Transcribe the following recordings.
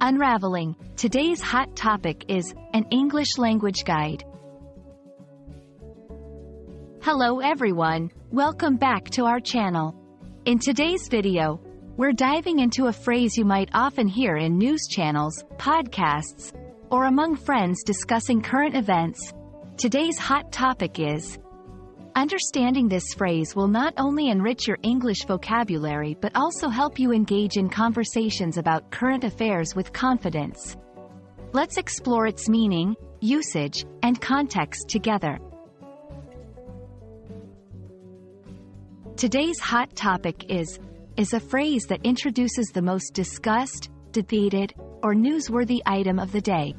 Unraveling. Today's hot topic is an English language guide. Hello everyone, welcome back to our channel. In today's video, we're diving into a phrase you might often hear in news channels, podcasts, or among friends discussing current events. Today's hot topic is: understanding this phrase will not only enrich your English vocabulary but also help you engage in conversations about current affairs with confidence. Let's explore its meaning, usage, and context together. Today's hot topic is a phrase that introduces the most discussed, debated, or newsworthy item of the day.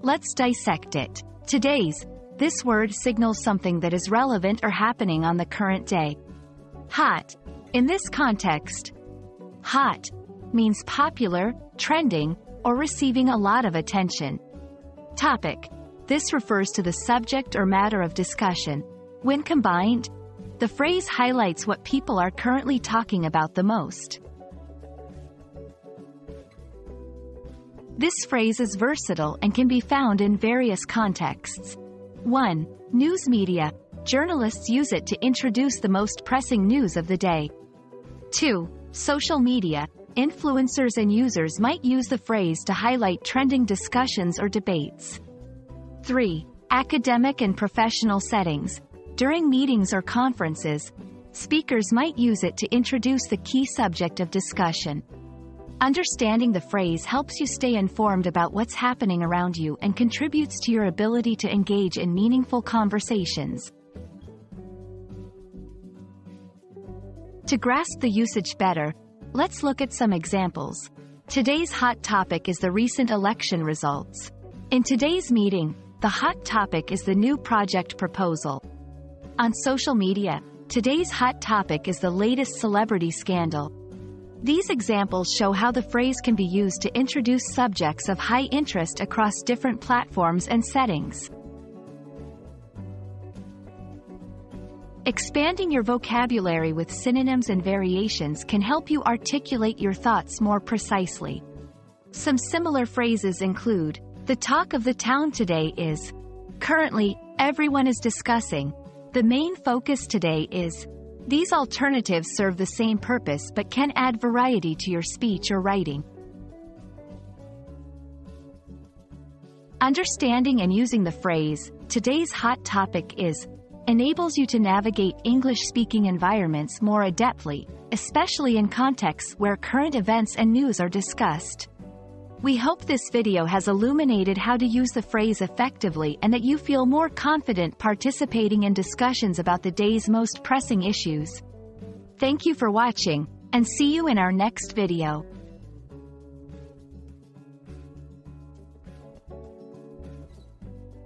Let's dissect it. This word signals something that is relevant or happening on the current day. Hot. In this context, hot means popular, trending, or receiving a lot of attention. Topic. This refers to the subject or matter of discussion. When combined, the phrase highlights what people are currently talking about the most. This phrase is versatile and can be found in various contexts. 1. News media. Journalists use it to introduce the most pressing news of the day. 2. Social media. Influencers and users might use the phrase to highlight trending discussions or debates. 3. Academic and professional settings. During meetings or conferences, speakers might use it to introduce the key subject of discussion. Understanding the phrase helps you stay informed about what's happening around you and contributes to your ability to engage in meaningful conversations. To grasp the usage better, let's look at some examples. Today's hot topic is the recent election results. In today's meeting, the hot topic is the new project proposal. On social media, today's hot topic is the latest celebrity scandal. These examples show how the phrase can be used to introduce subjects of high interest across different platforms and settings. Expanding your vocabulary with synonyms and variations can help you articulate your thoughts more precisely. Some similar phrases include: the talk of the town today is, currently, everyone is discussing, the main focus today is. These alternatives serve the same purpose but can add variety to your speech or writing. Understanding and using the phrase, today's hot topic is, enables you to navigate English-speaking environments more adeptly, especially in contexts where current events and news are discussed. We hope this video has illuminated how to use the phrase effectively and that you feel more confident participating in discussions about the day's most pressing issues. Thank you for watching, and see you in our next video.